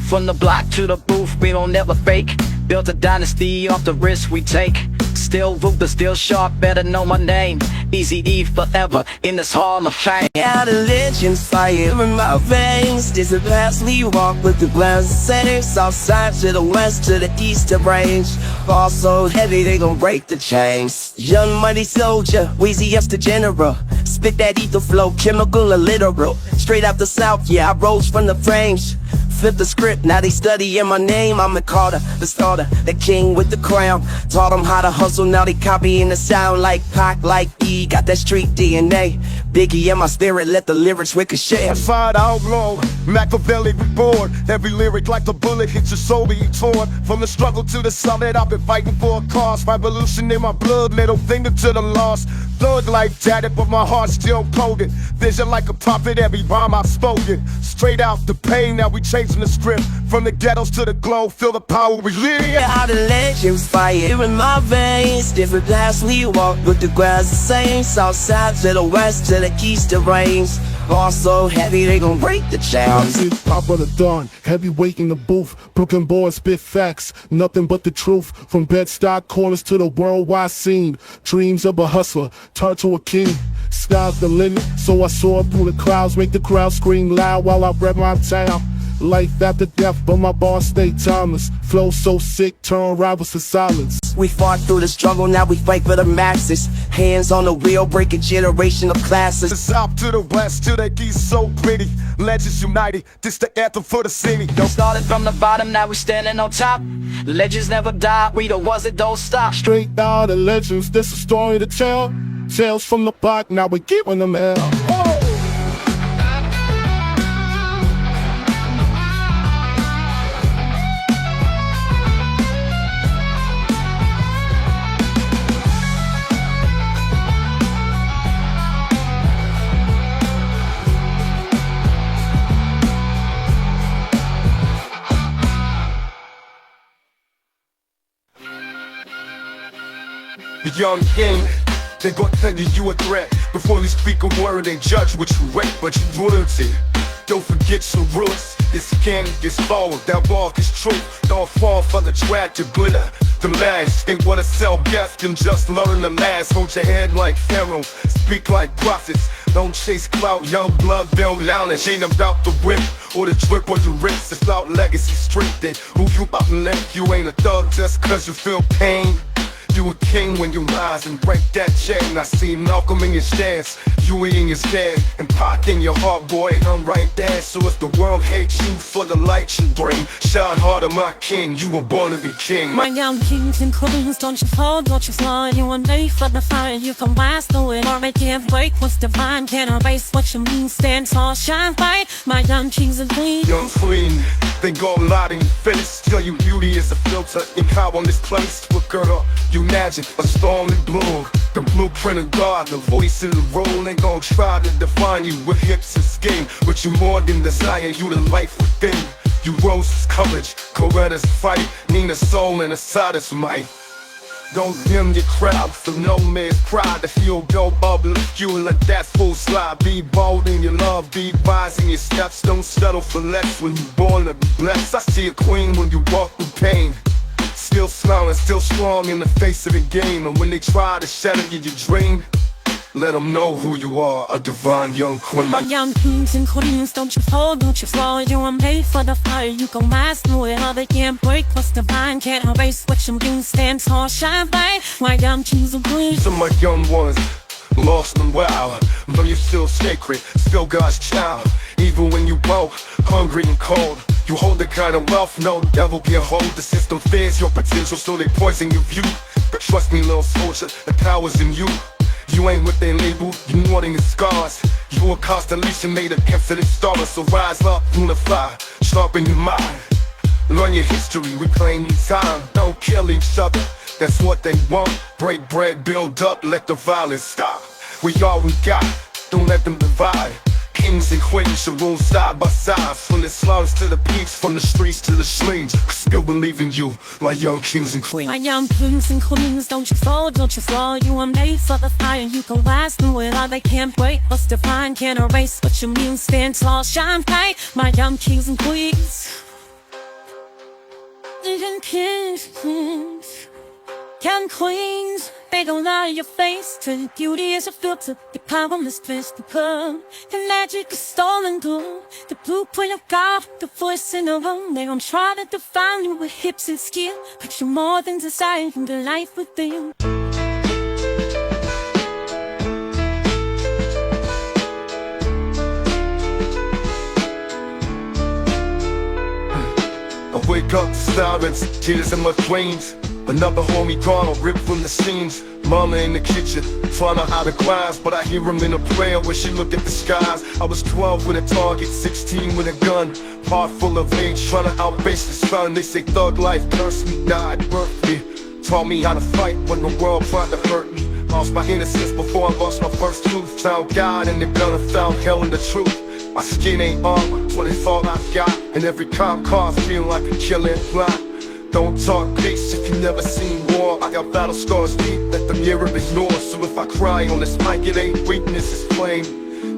From the block to the booth, we don't never fake. Built a dynasty off the risks we take. Still Ruger, still sharp, better know my name. Weezy F forever in this hall of fame. Got a legend fire in my veins. This is past we walk with the glass center. South side to the west to the east of range. Fall so heavy they gon' break the chains. Young mighty soldier, Weezy F the general. Spit that ether flow, chemical or literal. Straight out the south, yeah, I rose from the frames. Flip the script, now they studying my name. I'm the Carter, the starter, the king with the crown. Taught them how to hustle, now they copying the sound. Like Pac, like E, got that street DNA. Biggie in my spirit, let the lyrics ricochet. Fired outlaw, Machiavelli reborn. Every lyric like a bullet hits your soul being torn. From the struggle to the summit, I've been fighting for a cause. Revolution in my blood, middle finger to the lost. Blood like tatted, but my heart still coded. Vision like a prophet, every rhyme I've spoken. Straight out the pain, now we changing the script. From the ghettos to the glow, feel the power we live. How the legends fire in my veins. Different paths we walk, but the grass the same. South side to the west to the east of range. All so heavy they gon' break the chains. Pop of the dawn, heavyweight in the booth. Brooklyn boys spit facts, nothing but the truth. From Bed-Stuy corners to the worldwide scene. Dreams of a hustler, turn to a king. Sky's the limit, so I soar through the clouds. Make the crowd scream loud while I rep my town. Life after death, but my bars stay timeless. Flow so sick, turn rivals to silence. We fought through the struggle, now we fight for the masses. Hands on the wheel, break a generation of classes. The south to the west to the east, so pretty. Legends united, this the anthem for the city. Started from the bottom, now we standing on top. Legends never die, we the ones that don't stop. Straight out of legends, this a story to tell. Tales from the block, now we giving them hell. The young king, they gon' tell you a threat. Before you speak a word, they judge what you read, but you royalty. Don't forget your roots. This can gets forward, that walk is true. Don't fall for the trap to glitter. The last ain't what a sell guess, can just learn the last. Hold your head like Pharaoh, speak like prophets. Don't chase clout, young blood, build knowledge. Ain't about the whip or the drip or the wrist. It's about legacy strength. Who you about to let? You ain't a thug just cause you feel pain. You a king when you rise and break that chain. I see Malcolm in your stance, Huey in your stand, and Pac in your heart, boy, I'm right there. So if the world hates you for the light you bring, shine harder, my king, you were born to be king. My young kings and queens, don't you fall, don't you fly. You are made for the fire, you can rise through it. Or it can't break what's divine, can't erase what you mean. Stand tall, shine bright, my young kings and queens. Young queen, they go loud in your face. Tell you beauty is a filter, in power on this place. Look up, you imagine a storm in bloom. The blueprint of God, the voice in the role. Ain't gon' try to define you with hips and skin. But you more than desire, you the life within. You Rose's courage, Coretta's fight, Nina's soul and a side might. Don't dim your crowd for no man's pride. To feel dope, uplift you and let that full slide. Be bold in your love, be wise in your steps. Don't settle for less when you're born to be blessed. I see a queen when you walk through pain. Still smiling, still strong in the face of the game. And when they try to shatter your dream, let them know who you are, a divine young queen. My young kings and queens, don't you fall, don't you fall. You are made for the fire, you can rise through it. All they can't break what's divine, can't erase what you mean. Stand tall, shine bright, my young kings and queens. Some of my young ones, lost and wild, but you're still sacred, still God's child. Even when you broke, hungry and cold, you hold the kind of wealth no devil can hold. The system fears your potential, so they poison your view. But trust me, little soldier, the power's in you. You ain't what they label, you more than your scars. You a constellation made of infinite stars. So rise up, unify, sharpen your mind. Learn your history, reclaim your time. Don't kill each other, that's what they want. Break bread, build up, let the violence stop. We all we got, don't let them divide. Kings and queens should rule side by side. From the slums to the peaks, from the streets to the slings. Still believe in you, my young kings and queens. My young kings and queens, don't you fall, don't you fall. You are made for the fire, you can rise through it. All they can't break what's divine, can't erase what you mean. Stand tall, shine bright, my young kings and queens. Young kings, and queens, they don't lie to your face. Turn beauty is a filter, the powerless twist the curve. The magic is stolen through the blueprint of God, the voice in the room. They don't try to define you with hips and skill, but you're more than desire from the life within. I wake up to sirens, tears in my dreams. Another homie gone or ripped from the seams. Mama in the kitchen, trying to hide the cries, but I hear him in a prayer where she look at the skies. I was 12 with a target, 16 with a gun. Heart full of age, trying to outpace the sun. They say thug life, cursed me, died, birthed me. Taught me how to fight when the world tried to hurt me. Lost my innocence before I lost my first tooth. Found God in the gun and found hell in the truth. My skin ain't armor, but it's all I've got. And every cop car feel like a killing plot. Don't talk peace if you never seen war. I got battle scars deep that the mirror ignores. So if I cry on this mic, it ain't weakness, it's flame.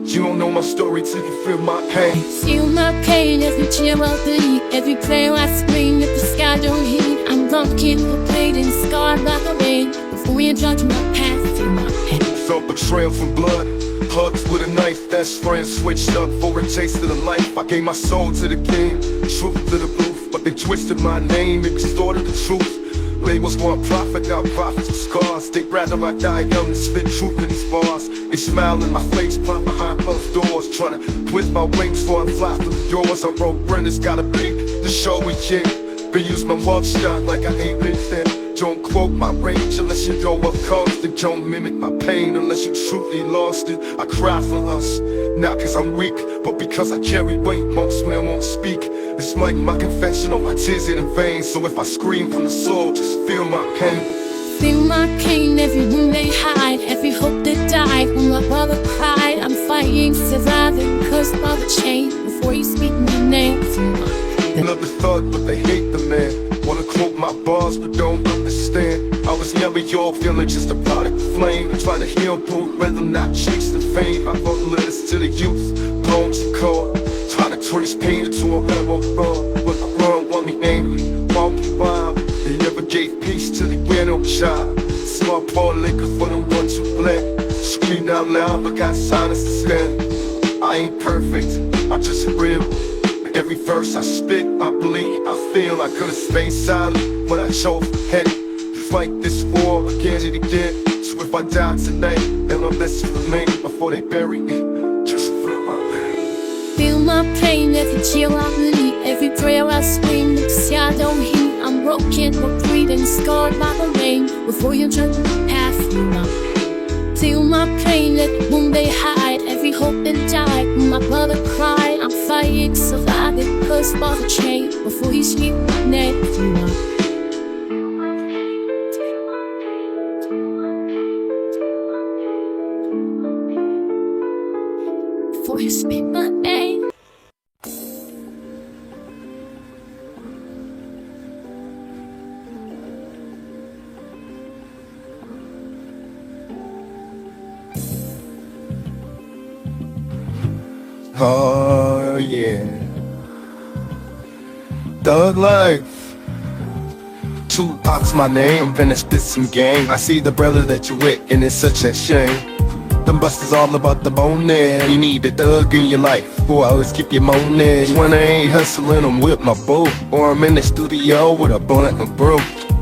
You don't know my story till you feel my pain. Feel my pain as we chill out the heat. Every prayer I scream if the sky don't heat. I'm bumpkin for pain and scarred by the rain. Before you judge my past, feel my pain. Felt betrayal from blood. Hugs with a knife, best friends switched up for a taste of the life. I gave my soul to the king, truth to the proof, but they twisted my name and distorted the truth. Labels want profit, got profits with scars. They'd rather I die young than spit truth in these bars. They smile in my face, pop behind closed doors, trying to twist my wings before I fly through the doors. I wrote Brenda's gotta be the show we king. Been use my mug shot like I ain't been thin. Don't quote my range unless you know what caused it. Don't mimic my pain unless you truly lost it. I cry for us, not cause I'm weak, but because I carry weight, most men won't speak. It's like my confession on my tears in vain. So if I scream from the soul, just feel my pain. Feel my pain, every wound they hide, every hope that died when my brother cried. I'm fighting, surviving, cursed by the chain. Before you speak my name, feel my pain. Love the thug, but they hate the man. Wanna quote my bars, but don't understand. I was never your feeling, just a product of flame. I try to heal through rhythm, not chase the fame. I wrote letters to the youth, poems and chord. Try to turn this pain into a rebel run. But I run, want me angry, walking wild. They never gave peace till they ran no child. Small poor liquor for the ones who bled. Scream out loud, but got silence instead. I ain't perfect, I just real. Every verse I spit, I bleed, I feel I could've stayed silent, but I chose to head to fight this war against it again. So if I die tonight, and my blessings remain before they bury me, just feel my pain. Feel my pain, every chill I bleed, every prayer I scream, the sky don't heat. I'm broken, but breathing, scarred by the rain. Before you judge my past, feel my pain. Feel my pain, every wound they hide, every hope that died when my brother cried. I'm fighting, surviving, cursed by the chain. Before you speak my name, feel my pain. Before you speak my name. Oh yeah, thug life. Tupac's my name, finished this some game. I see the brother that you with, and it's such a shame. Them busters all about the bone there. You need a thug in your life, boy, I always keep you moaning. When I ain't hustling, I'm with my boo, or I'm in the studio with a blunt and brew.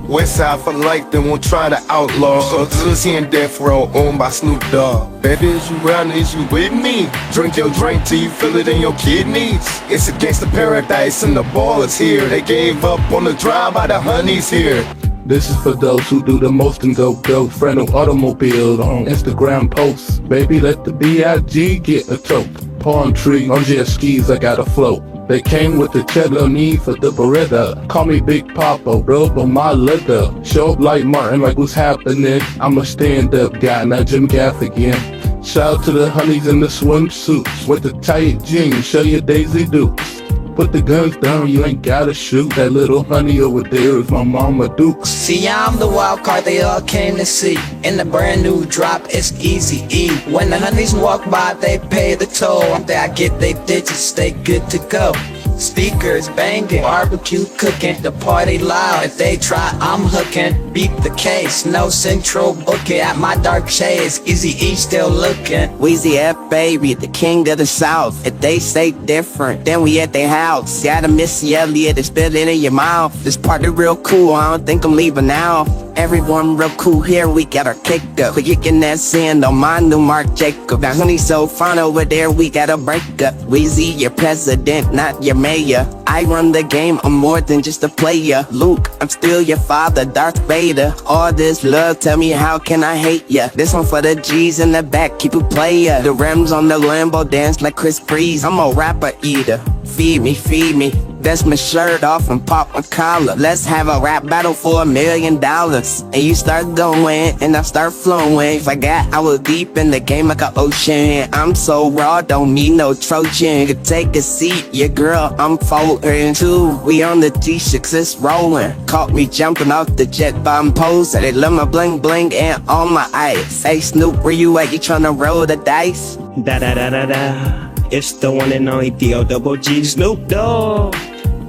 West side for life, they won't try to outlaw. So to here in death row, owned by Snoop Dogg. Baby, is you round, is you with me? Drink your drink till you feel it in your kidneys. It's against the paradise and the ball is here. They gave up on the drive by the honeys here. This is for those who do the most and go friend of automobile on Instagram posts. Baby, let the B.I.G. get a tote. Palm tree on jet skis, I got a float. They came with the cheddar need for the Beretta. Call me Big Papa, rub on my leather. Show up like Martin, like what's happening? I'm a stand-up guy, not Jim Gaff again. Shout out to the honeys in the swimsuits with the tight jeans, show your Daisy Dukes. Put the guns down, you ain't gotta shoot. That little honey over there is my mama Dukes. See, I'm the wild card they all came to see. In the brand new drop, it's Easy E. When the honeys walk by, they pay the toll. I'm there, I get they digits, stay good to go. Speakers banging, barbecue cooking, the party loud. If they try, I'm hooking. Beat the case, no central booking. At my dark shades, Easy E still looking. Weezy F, baby, the king of the south. If they say different, then we at their house. Gotta Missy Elliott, it's spit it in your mouth. This party real cool, I don't think I'm leaving now. Everyone real cool here, we got our cake up. But you can that sand on my new Mark Jacob. Now honey so fine over there, we got a breakup. Weezy, your president, not your mayor. I run the game, I'm more than just a player. Luke, I'm still your father, Darth Vader. All this love, tell me how can I hate ya? This one for the G's in the back, keep it player. The rims on the Lambo dance like Chris Breeze. I'm a rapper eater, feed me. That's my shirt off and pop my collar. Let's have a rap battle for $1 million. And you start going and I start flowing. Forgot I was deep in the game like an ocean. I'm so raw, don't need no Trojan. Could take a seat, your girl, I'm folding too. We on the G6, it's rolling. Caught me jumping off the jet bomb pose. They love my bling bling and all my ice. Hey Snoop, where you at? You tryna roll the dice? Da da da da da. It's the one and only D-O-double-G Snoop Dogg.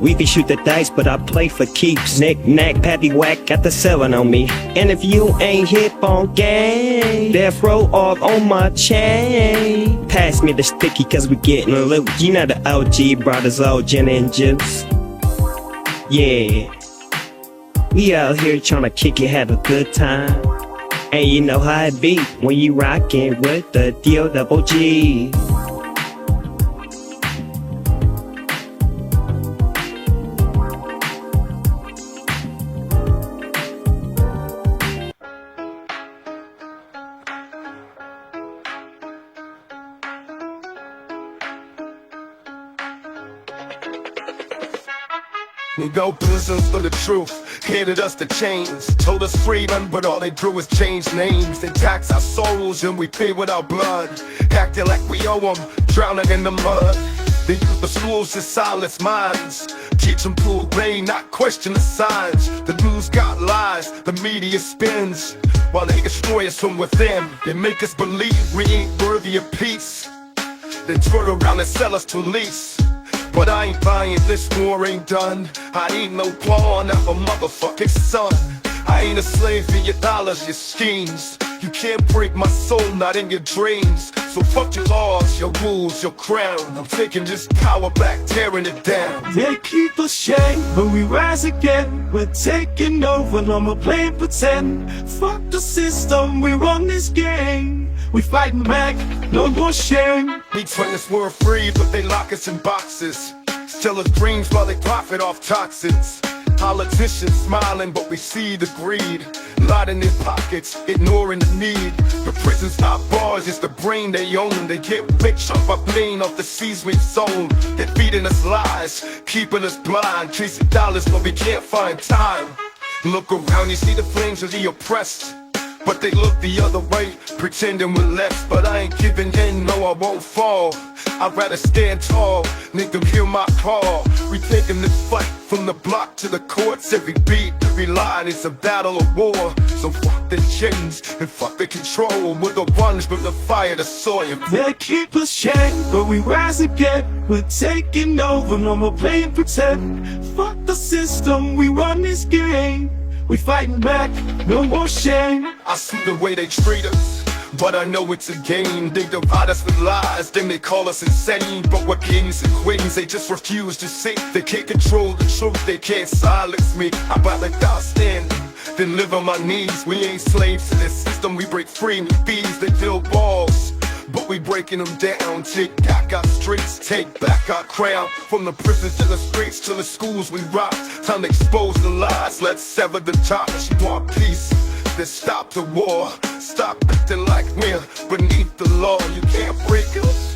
We can shoot the dice, but I play for keeps. Knick, knack, patty whack, got the 7 on me. And if you ain't hip on game, death row off on my chain. Pass me the sticky, cause we getting loose. You know the OG brothers, all gin and juice. Yeah, we out here tryna kick it, have a good time. And you know how it be when you rockin' with the D-O-double-G. We go business for the truth, handed us the chains. Told us freedom, but all they do is change names. They tax our souls and we pay with our blood. Acting like we owe them, drowning in the mud. They use the schools to silence minds. Teach them to obey, not question the signs. The news got lies, the media spins. While they destroy us from within, they make us believe we ain't worthy of peace. They turn around and sell us to lease. But I ain't buying, this war ain't done. I ain't no pawn of a motherfucking son. I ain't a slave for your dollars, your schemes. You can't break my soul, not in your dreams. So fuck your laws, your rules, your crown. I'm taking this power back, tearing it down. They keep us shame, but we rise again. We're taking over, no more playing pretend. Fuck the system, we run this game. We fighting back, no more shame. We turn this world free, but they lock us in boxes. Sell us dreams while they profit off toxins. Politicians smiling, but we see the greed. Lot in their pockets, ignoring the need. The prison's top bars is the brain they own. They get rich off our pain, off the seas we've sown. They're feeding us lies, keeping us blind. Chasing dollars, but we can't find time. Look around, you see the flames of the oppressed. But they look the other way, pretending we're less. But I ain't giving in, no I won't fall. I'd rather stand tall, nigga hear my call. We taking this fight from the block to the courts. Every beat, every line is a battle of war. So fuck the chains and fuck the control. We're the ones with the fire, the soil. They keep us chained, but we rise again. We're taking over, no more playing pretend. Fuck the system, we run this game. We fighting back, no more shame. I see the way they treat us, but I know it's a game. They divide us with lies, then they call us insane. But we're kings and queens, they just refuse to see. They can't control the truth, they can't silence me. I'd rather die standing than live on my knees. We ain't slaves to this system, we break free in the bees. They build walls, but we breaking them down. Take back our streets, take back our crown. From the prisons to the streets to the schools we rock. Time to expose the lies, let's sever the ties. You want peace, then stop the war. Stop acting like we're beneath the law. You can't break us,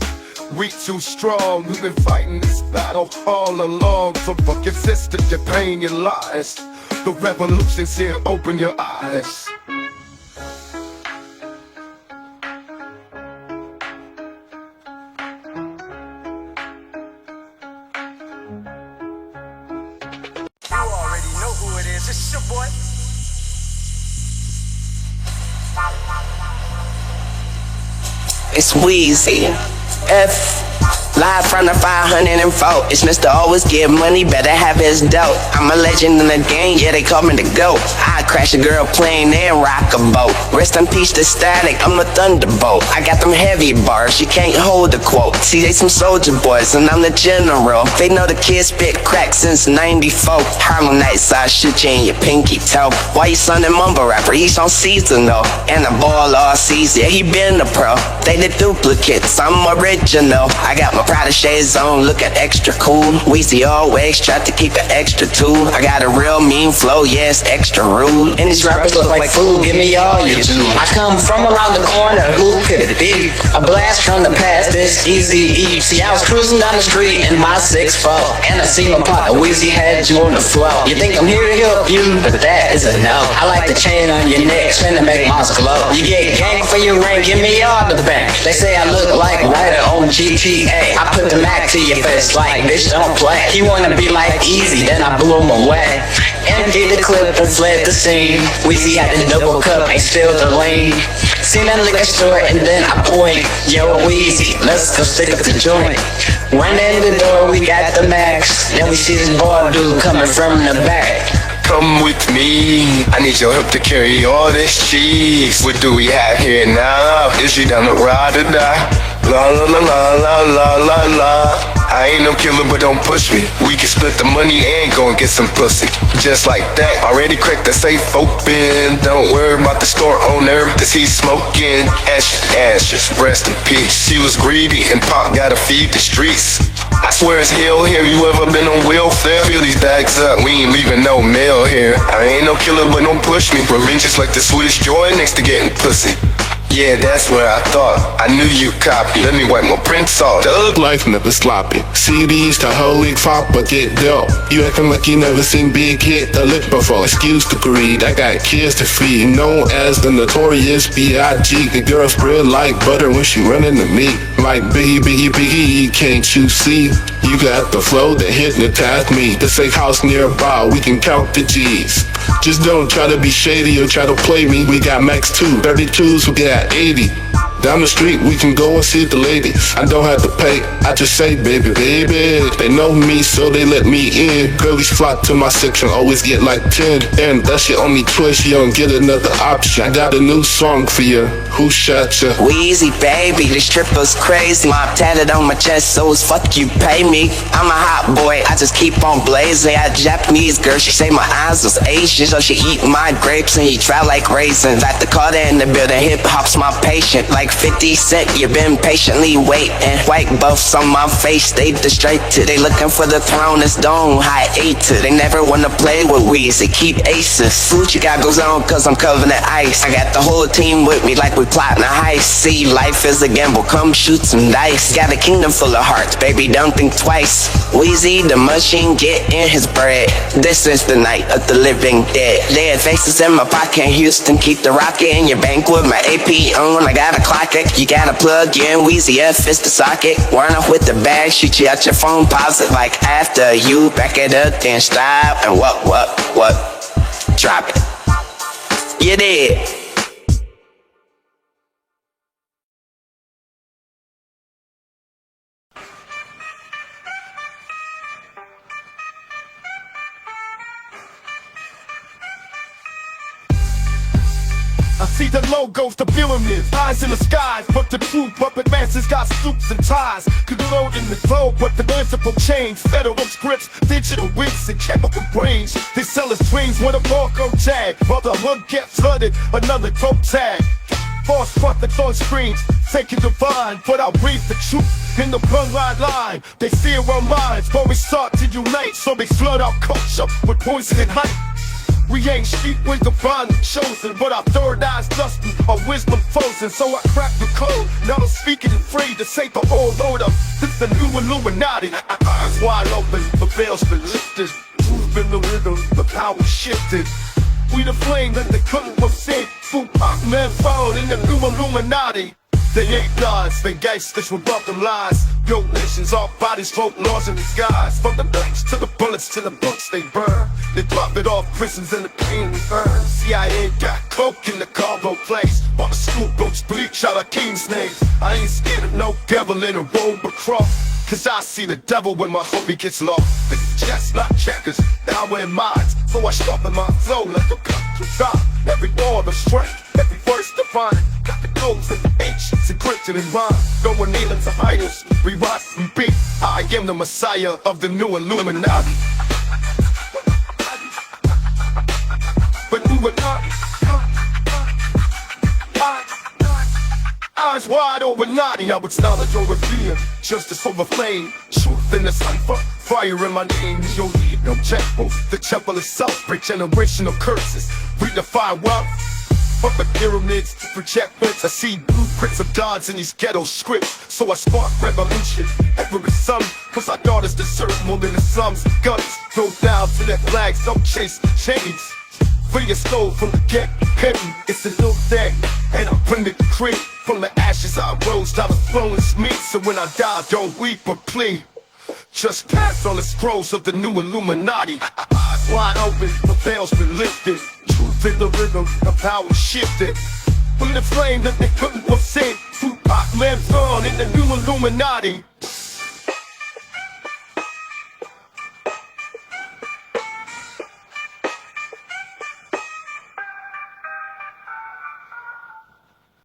we too strong. We've been fighting this battle all along. So fuck your sister, your pain, your lies. The revolution's here, open your eyes. You already know who it is. It's your boy. It's Weezy F. Live from the 504, it's Mr. Always Get Money, better have his dope. I'm a legend in the game, yeah, they call me the GOAT. I crash a girl plane and rock a boat. Rest in peace to Static, I'm a thunderbolt. I got them heavy bars, you can't hold a quote. See, they some soldier boys, and I'm the general. They know the kid spit crack since 94. Harlem Nights, I shoot you in your pinky toe. Why you son and mumble rapper, he's on season though. And a ball all season, yeah, he been a pro. They the duplicates, I'm original. I got my Prada shades on, looking extra cool. Weezy always try to keep it extra too. I got a real mean flow, yes, extra rude. And these rappers look like food, give me all you do. I come from around the corner, who could it be? A blast from the past, this Easy E. See, I was cruising down the street in my 6'4", and I see my partner Weezy had you on the floor. You think I'm here to help you, but that is a no. I like the chain on your neck, spin to make mine glow. You get gang for your ring, give me all the bank. They say I look like Ryder on GTA. I put the Mac to your face like, bitch, don't play. He wanna be like Easy, then I blew him away. Emptied the clip and fled the scene. Weezy had the double cup, ain't spilled the lean. Seen that liquor store and then I point, yo Weezy, let's go stick up the joint. Run in the door, we got the max. Then we see this boy dude coming from the back. Come with me, I need your help to carry all this cheese. What do we have here now? Is she down the ride or die? La la la la la la la la. I ain't no killer, but don't push me. We can split the money and go and get some pussy. Just like that, already cracked the safe open. Don't worry about the store owner, cause he's smoking. Ashes, rest in peace. She was greedy and Pop gotta feed the streets. I swear it's hell here, you ever been on welfare? Fill these bags up, we ain't leaving no mail here. I ain't no killer, but don't push me. Revenge is like the sweetest joy next to getting pussy. Yeah, that's where I thought. I knew you copy. Let me wipe my prints off. Life never sloppy. CDs to holy fuck, but get dope. You acting like you never seen Big hit the lick before. Excuse the greed, I got kids to feed. Known as the notorious B.I.G. The girl spread like butter when she run into me. Like Biggie, Biggie, Biggie, can't you see? You got the flow that hypnotized me. The safe house nearby, we can count the G's. Just don't try to be shady or try to play me. We got Max 2, 32s, we got 80. Down the street, we can go and see the ladies. I don't have to pay, I just say, baby, baby. They know me, so they let me in. Girlies flock to my section, always get like 10. And that's your only choice, you don't get another option. I got a new song for you, who shot ya? Weezy, baby, this stripper's crazy. Mob tatted on my chest, so it's fuck you pay me. I'm a hot boy, I just keep on blazing. I Japanese girl, she say my eyes was Asian, so she eat my grapes and he try like raisins. At the Carter in the building, hip hop's my patient. Like 50 Cent, you been patiently waiting. White buffs on my face, they distracted. They looking for the throne, it's dome, high 8 to. They never wanna play with Weezy, keep aces. Food you got goes on, cause I'm covered in ice. I got the whole team with me like we plotting a heist. See, life is a gamble, come shoot some dice. Got a kingdom full of hearts, baby, don't think twice. Weezy, the machine, get in his bread. This is the night of the living dead. Dead faces in my pocket in Houston, keep the rocket in your bank with my AP on. I got a clock it, you gotta plug in. Weezy F is the socket. Run off with the bag, shoot you out your phone, pause it like after you back it up, then stop and what, drop it. You did. I see the logos, the pyramids, eyes in the skies, but the true puppet masters got suits and ties. Could load in the globe, but the principle change. Federal scripts, digital wits, and chemical brains. They sell us dreams with a barcode tag. While the hood gets flooded, another throat tag. False prophets on screens, fake it divine, but I'll breathe the truth in the bloodline line. They fear our minds, but we start to unite, so they flood our culture with poison and hype. We ain't sheep with the bond chosen, but our third eyes dusty, our wisdom frozen. So I crack the code, now I'm speaking free to say the whole load up. This the new Illuminati. Eyes wide open, the veils been lifted. Truth been the rhythm, the power shifted. We the flame that they couldn't have seen. Tupac, man found in the new Illuminati. They ain't lies, they gangsters with them lies. Built nations, all bodies, vote laws in disguise. From the knives to the bullets to the books they burn. They drop it off prisons and the pain we earn. CIA got cloak in the cargo place. All the school books bleach out our king's names. I ain't scared of no devil in a robe or cross. Cause I see the devil when my homie gets lost. It's just not checkers, now we're in minds. So I sharpen my flow like a cut to drop. Every word of strength, every verse divine. Got the codes and the ancients encrypted in rhyme. Going kneeling to idols, we rise and beat. I am the messiah of the new Illuminati. But Illuminati, eyes wide open, naughty. I would knowledge over fear, justice over flame, truth in the cipher, fire in my name. You don't need no temple. The temple itself break generational curses. Redefine wealth from the pyramids to projectments. I see blueprints of gods in these ghetto scripts. So I spark revolution every sum. Cause our daughters deserve more than the slums. Guns throw down to their flags, don't chase chains. Free your soul from the get hidden. It's a little thing, and I bring the decree. From the ashes I rose, I was flowing me. So when I die, don't weep or plead. Just pass on the scrolls of the new Illuminati. Eyes wide open, the veil's been lifted. Truth in the rhythm, the power shifted. From the flame that they couldn't foresee, Tupac lives on in the new Illuminati.